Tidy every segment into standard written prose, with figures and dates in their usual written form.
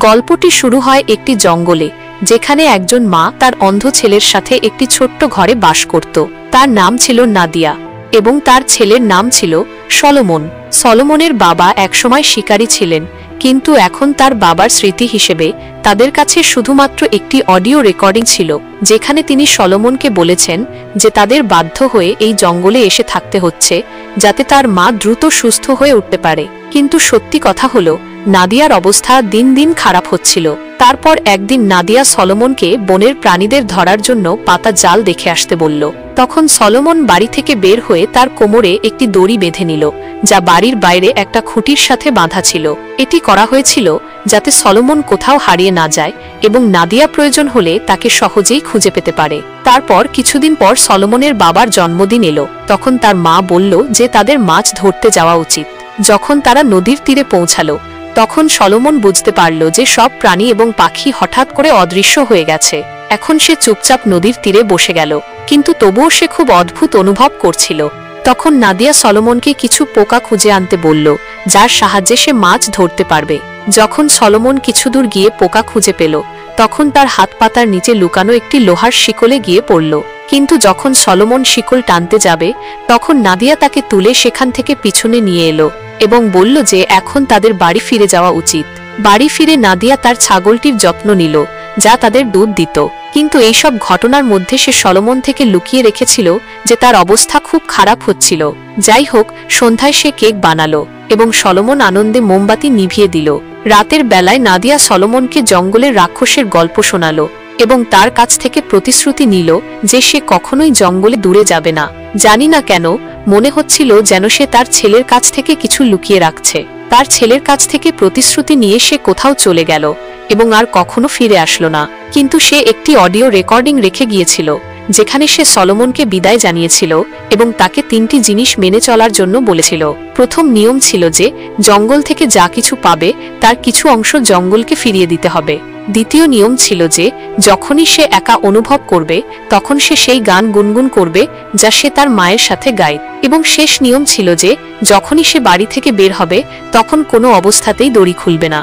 গল্পটি শুরু হয় একটি জঙ্গলে, যেখানে একজন মা তার অন্ধ ছেলের সাথে একটি ছোট্ট ঘরে বাস করত। তার নাম ছিল নাদিয়া এবং তার ছেলের নাম ছিল সলোমন। সলোমনের বাবা একসময় শিকারী ছিলেন, কিন্তু এখন তার বাবার স্মৃতি হিসেবে তাদের কাছে শুধুমাত্র একটি অডিও রেকর্ডিং ছিল, যেখানে তিনি সলোমনকে বলেছেন যে তাদের বাধ্য হয়ে এই জঙ্গলে এসে থাকতে হচ্ছে যাতে তার মা দ্রুত সুস্থ হয়ে উঠতে পারে। কিন্তু সত্যি কথা হলো, নাদিয়ার অবস্থা দিন দিন খারাপ হচ্ছিল। তারপর একদিন নাদিয়া সলোমনকে বনের প্রাণীদের ধরার জন্য পাতা জাল দেখে আসতে বলল। তখন সলোমন বাড়ি থেকে বের হয়ে তার কোমরে একটি দড়ি বেঁধে নিল, যা বাড়ির বাইরে একটা খুঁটির সাথে বাঁধা ছিল। এটি করা হয়েছিল যাতে সলোমন কোথাও হারিয়ে না যায় এবং নাদিয়া প্রয়োজন হলে তাকে সহজেই খুঁজে পেতে পারে। তারপর কিছুদিন পর সলোমনের বাবার জন্মদিন এলো। তখন তার মা বলল যে তাদের মাছ ধরতে যাওয়া উচিত। যখন তারা নদীর তীরে পৌঁছালো, তখন সলোমন বুঝতে পারল যে সব প্রাণী এবং পাখি হঠাৎ করে অদৃশ্য হয়ে গেছে। এখন সে চুপচাপ নদীর তীরে বসে গেল, কিন্তু তবুও সে খুব অদ্ভুত অনুভব করছিল। তখন নাদিয়া সলোমনকে কিছু পোকা খুঁজে আনতে বলল, যার সাহায্যে সে মাছ ধরতে পারবে। যখন সলোমন কিছু দূর গিয়ে পোকা খুঁজে পেল, তখন তার হাত পাতার নিচে লুকানো একটি লোহার শিকলে গিয়ে পড়ল। কিন্তু যখন সলোমন শিকল টানতে যাবে, তখন নাদিয়া তাকে তুলে সেখান থেকে পিছনে নিয়ে এলো এবং বলল যে এখন তাদের বাড়ি ফিরে যাওয়া উচিত। বাড়ি ফিরে নাদিয়া তার ছাগলটির যত্ন নিল, যা তাদের দুধ দিত। কিন্তু এইসব ঘটনার মধ্যে সে সলোমন থেকে লুকিয়ে রেখেছিল যে তার অবস্থা খুব খারাপ হচ্ছিল। যাই হোক, সন্ধ্যায় সে কেক বানালো এবং সলোমন আনন্দে মোমবাতি নিভিয়ে দিল। রাতের বেলায় নাদিয়া সলোমনকে জঙ্গলের রাক্ষসের গল্প শোনালো এবং তার কাছ থেকে প্রতিশ্রুতি নিল যে সে কখনোই জঙ্গলে দূরে যাবে না। জানি না কেন মনে হচ্ছিল যেন সে তার ছেলের কাছ থেকে কিছু লুকিয়ে রাখছে। তার ছেলের কাছ থেকে প্রতিশ্রুতি নিয়ে সে কোথাও চলে গেল এবং আর কখনো ফিরে আসলো না। কিন্তু সে একটি অডিও রেকর্ডিং রেখে গিয়েছিল, যেখানে সে সলোমনকে বিদায় জানিয়েছিল এবং তাকে 3টি জিনিস মেনে চলার জন্য বলেছিল। প্রথম নিয়ম ছিল যে জঙ্গল থেকে যা কিছু পাবে তার কিছু অংশ জঙ্গলকে ফিরিয়ে দিতে হবে। দ্বিতীয় নিয়ম ছিল যে যখনই সে একা অনুভব করবে, তখন সে সেই গান গুনগুন করবে যা সে তার মায়ের সাথে গায়। এবং শেষ নিয়ম ছিল যে যখনই সে বাড়ি থেকে বের হবে, তখন কোনো অবস্থাতেই দড়ি খুলবে না।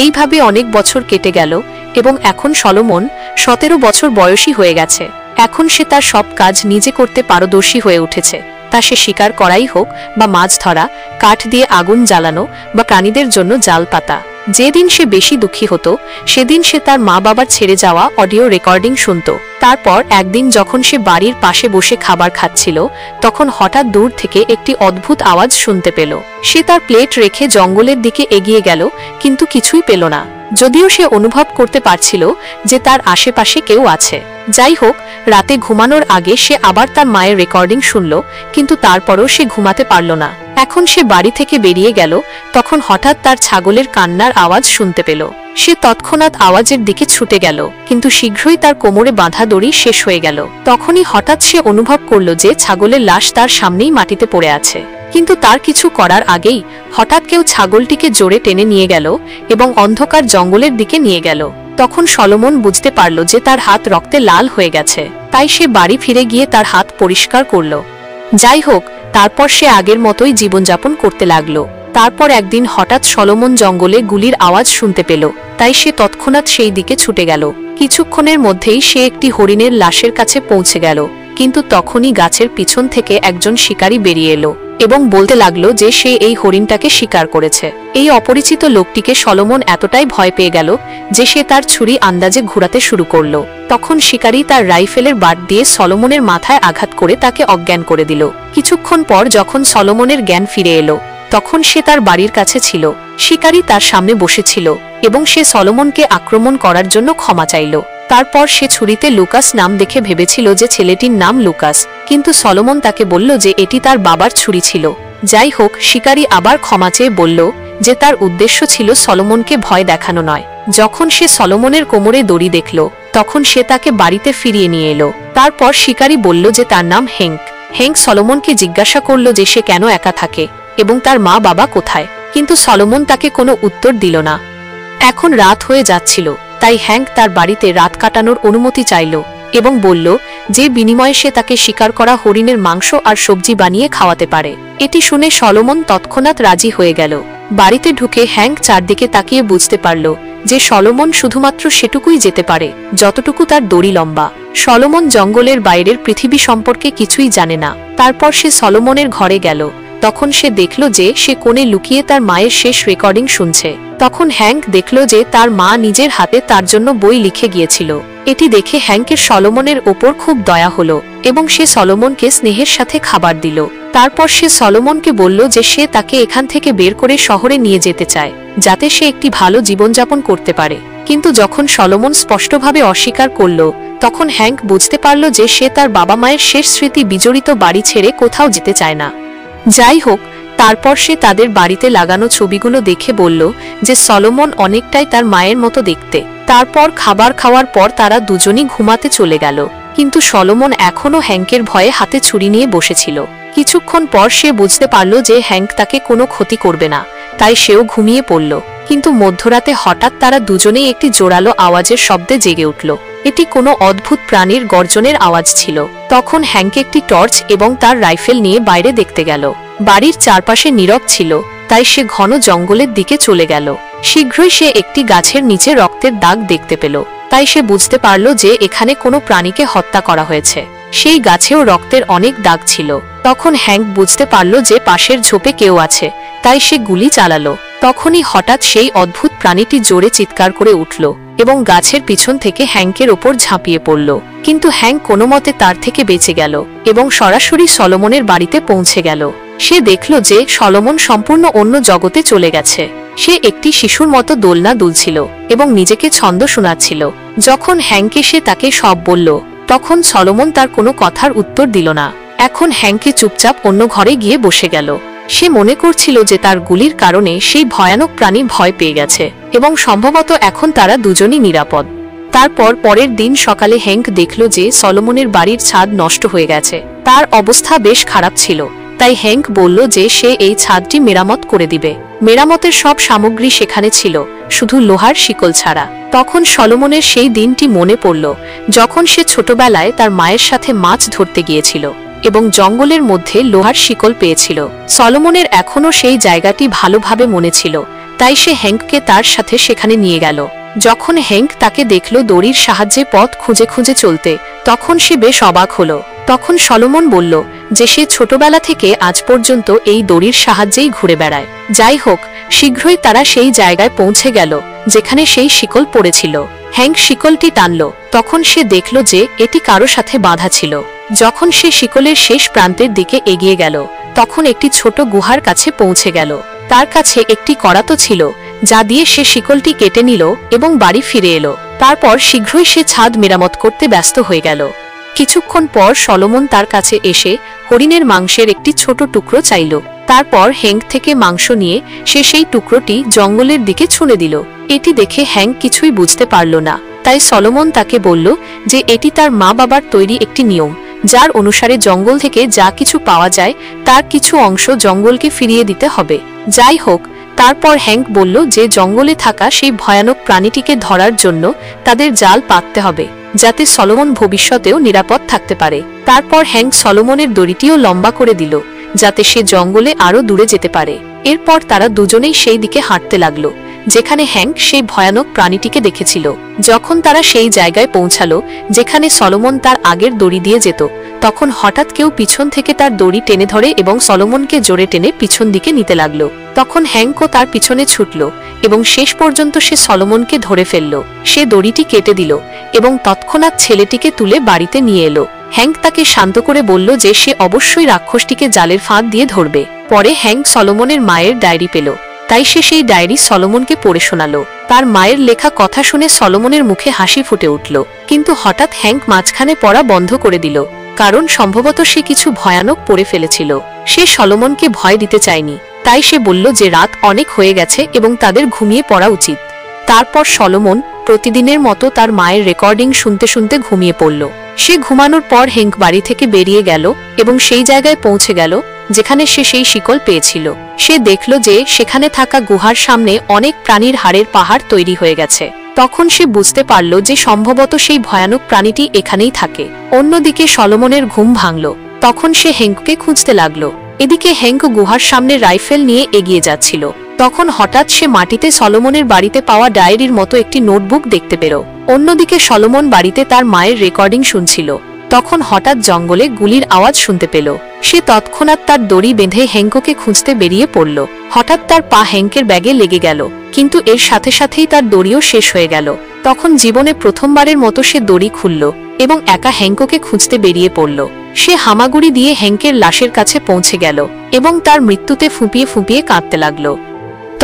এইভাবে অনেক বছর কেটে গেল এবং এখন সলোমন 17 বছর বয়সী হয়ে গেছে। এখন সে তার সব কাজ নিজে করতে পারদর্শী হয়ে উঠেছে, তা সে শিকার করাই হোক বা মাছ ধরা, কাঠ দিয়ে আগুন জ্বালানো বা প্রাণীদের জন্য জাল পাতা। যেদিন সে বেশি দুঃখী হতো, সেদিন সে তার মা বাবার ছেড়ে যাওয়া অডিও রেকর্ডিং শুনত। তারপর একদিন যখন সে বাড়ির পাশে বসে খাবার খাচ্ছিল, তখন হঠাৎ দূর থেকে একটি অদ্ভুত আওয়াজ শুনতে পেল। সে তার প্লেট রেখে জঙ্গলের দিকে এগিয়ে গেল, কিন্তু কিছুই পেল না, যদিও সে অনুভব করতে পারছিল যে তার আশেপাশে কেউ আছে। যাই হোক, রাতে ঘুমানোর আগে সে আবার তার মায়ের রেকর্ডিং শুনল, কিন্তু তারপরও সে ঘুমাতে পারল না। এখন সে বাড়ি থেকে বেরিয়ে গেল, তখন হঠাৎ তার ছাগলের কান্নার আওয়াজ শুনতে পেল। সে তৎক্ষণাৎ আওয়াজের দিকে ছুটে গেল, কিন্তু শীঘ্রই তার কোমরে বাঁধা দড়ি শেষ হয়ে গেল। তখনই হঠাৎ সে অনুভব করল যে ছাগলের লাশ তার সামনেই মাটিতে পড়ে আছে। কিন্তু তার কিছু করার আগেই হঠাৎ কেউ ছাগলটিকে জোরে টেনে নিয়ে গেল এবং অন্ধকার জঙ্গলের দিকে নিয়ে গেল। তখন সলোমন বুঝতে পারল যে তার হাত রক্তে লাল হয়ে গেছে, তাই সে বাড়ি ফিরে গিয়ে তার হাত পরিষ্কার করল। যাই হোক, তারপর সে আগের মতোই জীবনযাপন করতে লাগলো। তারপর একদিন হঠাৎ সলোমন জঙ্গলে গুলির আওয়াজ শুনতে পেল, তাই সে তৎক্ষণাৎ সেই দিকে ছুটে গেল। কিছুক্ষণের মধ্যেই সে একটি হরিণের লাশের কাছে পৌঁছে গেল, কিন্তু তখনই গাছের পিছন থেকে একজন শিকারী বেরিয়ে এলো এবং বলতে লাগলো যে সে এই হরিণটাকে শিকার করেছে। এই অপরিচিত লোকটিকে সলোমন এতটাই ভয় পেয়ে গেল যে সে তার ছুরি আন্দাজে ঘুরাতে শুরু করলো। তখন শিকারী তার রাইফেলের বাট দিয়ে সলোমনের মাথায় আঘাত করে তাকে অজ্ঞান করে দিল। কিছুক্ষণ পর যখন সলোমনের জ্ঞান ফিরে এলো, তখন সে তার বাড়ির কাছে ছিল। শিকারী তার সামনে বসেছিল এবং সে সলোমনকে আক্রমণ করার জন্য ক্ষমা চাইল। তারপর সে ছুরিতে লুকাস নাম দেখে ভেবেছিল যে ছেলেটির নাম লুকাস, কিন্তু সলোমন তাকে বলল যে এটি তার বাবার ছুরি ছিল। যাই হোক, শিকারী আবার ক্ষমা চেয়ে বলল যে তার উদ্দেশ্য ছিল সলোমনকে ভয় দেখানো নয়। যখন সে সলোমনের কোমরে দড়ি দেখল, তখন সে তাকে বাড়িতে ফিরিয়ে নিয়ে এলো। তারপর শিকারী বলল যে তার নাম হেঙ্ক। হেঙ্ক সলোমনকে জিজ্ঞাসা করল যে সে কেন একা থাকে এবং তার মা বাবা কোথায়, কিন্তু সলোমন তাকে কোনো উত্তর দিল না। এখন রাত হয়ে যাচ্ছিল, তাই হ্যাঙ্ক তার বাড়িতে রাত কাটানোর অনুমতি চাইল এবং বলল যে বিনিময়ে সে তাকে শিকার করা হরিণের মাংস আর সবজি বানিয়ে খাওয়াতে পারে। এটি শুনে সলোমন তৎক্ষণাৎ রাজি হয়ে গেল। বাড়িতে ঢুকে হ্যাঙ্ক চারদিকে তাকিয়ে বুঝতে পারল যে সলোমন শুধুমাত্র সেটুকুই যেতে পারে যতটুকু তার দড়ি লম্বা। সলোমন জঙ্গলের বাইরের পৃথিবী সম্পর্কে কিছুই জানে না। তারপর সে সলোমনের ঘরে গেল। তখন সে দেখল যে সে কোণে লুকিয়ে তার মায়ের শেষ রেকর্ডিং শুনছে। তখন হ্যাঙ্ক দেখল যে তার মা নিজের হাতে তার জন্য বই লিখে গিয়েছিল। এটি দেখে হ্যাঙ্কের সলোমনের ওপর খুব দয়া হলো এবং সে সলোমনকে স্নেহের সাথে খাবার দিল। তারপর সে সলোমনকে বলল যে সে তাকে এখান থেকে বের করে শহরে নিয়ে যেতে চায়, যাতে সে একটি ভালো জীবনযাপন করতে পারে। কিন্তু যখন সলোমন স্পষ্টভাবে অস্বীকার করল, তখন হ্যাঙ্ক বুঝতে পারল যে সে তার বাবা মায়ের শেষ স্মৃতি বিজড়িত বাড়ি ছেড়ে কোথাও যেতে চায় না। যাই হোক, তারপর সে তাদের বাড়িতে লাগানো ছবিগুলো দেখে বলল যে সলোমন অনেকটাই তার মায়ের মতো দেখতে। তারপর খাবার খাওয়ার পর তারা দুজনই ঘুমাতে চলে গেল। কিন্তু সলোমন এখনও হ্যাঙ্কের ভয়ে হাতে ছুরি নিয়ে বসেছিল। কিছুক্ষণ পর সে বুঝতে পারল যে হ্যাঙ্ক তাকে কোনো ক্ষতি করবে না, তাই সেও ঘুমিয়ে পড়ল। কিন্তু মধ্যরাতে হঠাৎ তারা দুজনেই একটি জোরালো আওয়াজের শব্দে জেগে উঠল। এটি কোনো অদ্ভুত প্রাণীর গর্জনের আওয়াজ ছিল। তখন হ্যাঙ্ক একটি টর্চ এবং তার রাইফেল নিয়ে বাইরে দেখতে গেল। বাড়ির চারপাশে নীরব ছিল, তাই সে ঘন জঙ্গলের দিকে চলে গেল। শীঘ্রই সে একটি গাছের নিচে রক্তের দাগ দেখতে পেল, তাই সে বুঝতে পারল যে এখানে কোনো প্রাণীকে হত্যা করা হয়েছে। সেই গাছেও রক্তের অনেক দাগ ছিল। তখন হ্যাঙ্ক বুঝতে পারল যে পাশের ঝোপে কেউ আছে, তাই সে গুলি চালালো। তখনই হঠাৎ সেই অদ্ভুত প্রাণীটি জোরে চিৎকার করে উঠল এবং গাছের পিছন থেকে হ্যাঙ্কের ওপর ঝাঁপিয়ে পড়ল। কিন্তু হ্যাঙ্ক কোনো মতে তার থেকে বেঁচে গেল এবং সরাসরি সলোমনের বাড়িতে পৌঁছে গেল। সে দেখল যে সলোমন সম্পূর্ণ অন্য জগতে চলে গেছে। সে একটি শিশুর মতো দোলনা দুলছিল এবং নিজেকে ছন্দ শোনাচ্ছিল। যখন হ্যাঙ্ক এসে তাকে সব বলল, তখন সলোমন তার কোনো কথার উত্তর দিল না। এখন হ্যাঙ্কে চুপচাপ অন্য ঘরে গিয়ে বসে গেল। সে মনে করছিল যে তার গুলির কারণে সেই ভয়ানক প্রাণী ভয় পেয়ে গেছে এবং সম্ভবত এখন তারা দুজনই নিরাপদ। তারপর পরের দিন সকালে হ্যাঙ্ক দেখল যে সলোমনের বাড়ির ছাদ নষ্ট হয়ে গেছে। তার অবস্থা বেশ খারাপ ছিল, তাই হ্যাঙ্ক বলল যে সে এই ছাদটি মেরামত করে দিবে। মেরামতের সব সামগ্রী সেখানে ছিল, শুধু লোহার শিকল ছাড়া। তখন সলোমনের সেই দিনটি মনে পড়ল যখন সে ছোটবেলায় তার মায়ের সাথে মাছ ধরতে গিয়েছিল এবং জঙ্গলের মধ্যে লোহার শিকল পেয়েছিল। সলোমনের এখনও সেই জায়গাটি ভালোভাবে মনে ছিল, তাই সে হ্যাঙ্ককে তার সাথে সেখানে নিয়ে গেল। যখন হ্যাঙ্ক তাকে দেখল দড়ির সাহায্যে পথ খুঁজে খুঁজে চলতে, তখন সে বেশ অবাক হলো। তখন সলোমন বলল যে সে ছোটবেলা থেকে আজ পর্যন্ত এই দড়ির সাহায্যেই ঘুরে বেড়ায়। যাই হোক, শীঘ্রই তারা সেই জায়গায় পৌঁছে গেল যেখানে সেই শিকল পড়েছিল। হ্যাঙ্ক শিকলটি টানল, তখন সে দেখল যে এটি কারো সাথে বাঁধা ছিল। যখন সে শিকলের শেষ প্রান্তের দিকে এগিয়ে গেল, তখন একটি ছোট গুহার কাছে পৌঁছে গেল। তার কাছে একটি করাতো ছিল, যা দিয়ে সে শিকলটি কেটে নিল এবং বাড়ি ফিরে এলো। তারপর শীঘ্রই সে ছাদ মেরামত করতে ব্যস্ত হয়ে গেল। কিছুক্ষণ পর সলোমন তার কাছে এসে হরিণের মাংসের একটি ছোট টুকরো চাইল। তারপর হ্যাঙ্ক থেকে মাংস নিয়ে সে সেই টুকরোটি জঙ্গলের দিকে ছুঁড়ে দিল। এটি দেখে হ্যাঙ্ক কিছুই বুঝতে পারল না, তাই সলোমন তাকে বলল যে এটি তার মা বাবার তৈরি একটি নিয়ম, যার অনুসারে জঙ্গল থেকে যা কিছু পাওয়া যায় তার কিছু অংশ জঙ্গলকে ফিরিয়ে দিতে হবে। যাই হোক, তারপর হ্যাঙ্ক বলল যে জঙ্গলে থাকা সেই ভয়ানক প্রাণীটিকে ধরার জন্য তাদের জাল পাততে হবে, যাতে সলোমন ভবিষ্যতেও নিরাপদ থাকতে পারে। তারপর হ্যাঙ্ক সলোমনের দড়িটিও লম্বা করে দিল, যাতে সে জঙ্গলে আরো দূরে যেতে পারে। এরপর তারা দুজনেই সেই দিকে হাঁটতে লাগলো যেখানে হ্যাঙ্ক সেই ভয়ানক প্রাণীটিকে দেখেছিল। যখন তারা সেই জায়গায় পৌঁছালো যেখানে সলোমন তার আগের দড়ি দিয়ে যেত, তখন হঠাৎ কেউ পিছন থেকে তার দড়ি টেনে ধরে এবং সলোমনকে জোরে টেনে পিছন দিকে নিতে লাগলো। তখন হ্যাঙ্কও তার পিছনে ছুটল এবং শেষ পর্যন্ত সে সলোমনকে ধরে ফেলল। সে দড়িটি কেটে দিল এবং তৎক্ষণাৎ ছেলেটিকে তুলে বাড়িতে নিয়ে এলো। হ্যাঙ্ক তাকে শান্ত করে বলল যে সে অবশ্যই রাক্ষসটিকে জালের ফাঁদ দিয়ে ধরবে। পরে হ্যাঙ্ক সলোমনের মায়ের ডায়েরি পেল, তাই সে সেই ডায়েরি সলোমনকে পড়ে শোনালো। তার মায়ের লেখা কথা শুনে সলোমনের মুখে হাসি ফুটে উঠল। কিন্তু হঠাৎ হ্যাঙ্ক মাঝখানে পড়া বন্ধ করে দিল, কারণ সম্ভবত সে কিছু ভয়ানক পড়ে ফেলেছিল। সে সলোমনকে ভয় দিতে চায়নি, তাই সে বলল যে রাত অনেক হয়ে গেছে এবং তাদের ঘুমিয়ে পড়া উচিত। তারপর সলোমন প্রতিদিনের মতো তার মায়ের রেকর্ডিং শুনতে শুনতে ঘুমিয়ে পড়ল। সে ঘুমানোর পর হ্যাঙ্ক বাড়ি থেকে বেরিয়ে গেল এবং সেই জায়গায় পৌঁছে গেল যেখানে সে সেই শিকল পেয়েছিল। সে দেখল যে সেখানে থাকা গুহার সামনে অনেক প্রাণীর হাড়ের পাহাড় তৈরি হয়ে গেছে। তখন সে বুঝতে পারল যে সম্ভবত সেই ভয়ানক প্রাণীটি এখানেই থাকে। অন্যদিকে সলোমনের ঘুম ভাঙল। তখন সে হ্যাঙ্ককে খুঁজতে লাগলো। এদিকে হ্যাঙ্ক গুহার সামনে রাইফেল নিয়ে এগিয়ে যাচ্ছিল। তখন হঠাৎ সে মাটিতে সলোমনের বাড়িতে পাওয়া ডায়েরির মতো একটি নোটবুক দেখতে পেল। অন্যদিকে সলোমন বাড়িতে তার মায়ের রেকর্ডিং শুনছিল। তখন হঠাৎ জঙ্গলে গুলির আওয়াজ শুনতে পেল। সে তৎক্ষণাৎ তার দড়ি বেঁধে হেঙ্কোকে খুঁজতে বেরিয়ে পড়ল। হঠাৎ তার পা হেঙ্কের ব্যাগে লেগে গেল, কিন্তু এর সাথে সাথেই তার দড়িও শেষ হয়ে গেল। তখন জীবনে প্রথমবারের মতো সে দড়ি খুলল এবং একা হেঙ্কোকে খুঁজতে বেরিয়ে পড়ল। সে হামাগুড়ি দিয়ে হেঙ্কের লাশের কাছে পৌঁছে গেল এবং তার মৃত্যুতে ফুঁপিয়ে ফুঁপিয়ে কাঁদতে লাগল।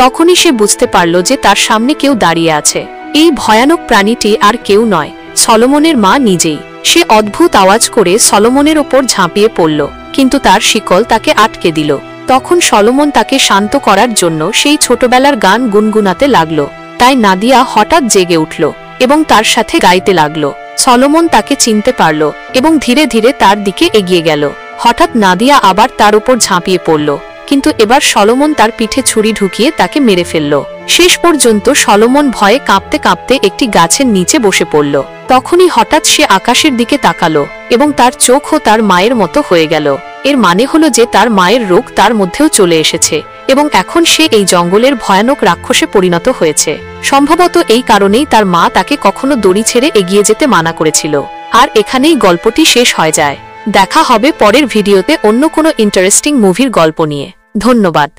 তখনই সে বুঝতে পারল যে তার সামনে কেউ দাঁড়িয়ে আছে। এই ভয়ানক প্রাণীটি আর কেউ নয়, সলোমনের মা নিজেই। সে অদ্ভুত আওয়াজ করে সলোমনের ওপর ঝাঁপিয়ে পড়ল, কিন্তু তার শিকল তাকে আটকে দিল। তখন সলোমন তাকে শান্ত করার জন্য সেই ছোটবেলার গান গুনগুনাতে লাগল। তাই নাদিয়া হঠাৎ জেগে উঠল এবং তার সাথে গাইতে লাগল। সলোমন তাকে চিনতে পারল এবং ধীরে ধীরে তার দিকে এগিয়ে গেল। হঠাৎ নাদিয়া আবার তার উপর ঝাঁপিয়ে পড়ল, কিন্তু এবার সলোমন তার পিঠে ছুরি ঢুকিয়ে তাকে মেরে ফেলল। শেষ পর্যন্ত সলোমন ভয়ে কাঁপতে কাঁপতে একটি গাছের নিচে বসে পড়ল। তখনই হঠাৎ সে আকাশের দিকে তাকালো এবং তার চোখও তার মায়ের মতো হয়ে গেল। এর মানে হলো যে তার মায়ের রোগ তার মধ্যেও চলে এসেছে এবং এখন সে এই জঙ্গলের ভয়ানক রাক্ষসে পরিণত হয়েছে। সম্ভবত এই কারণেই তার মা তাকে কখনো দড়ি ছেড়ে এগিয়ে যেতে মানা করেছিল। আর এখানেই গল্পটি শেষ হয়ে যায়। দেখা হবে পরের ভিডিওতে অন্য কোনো ইন্টারেস্টিং মুভির গল্প নিয়ে। ধন্যবাদ।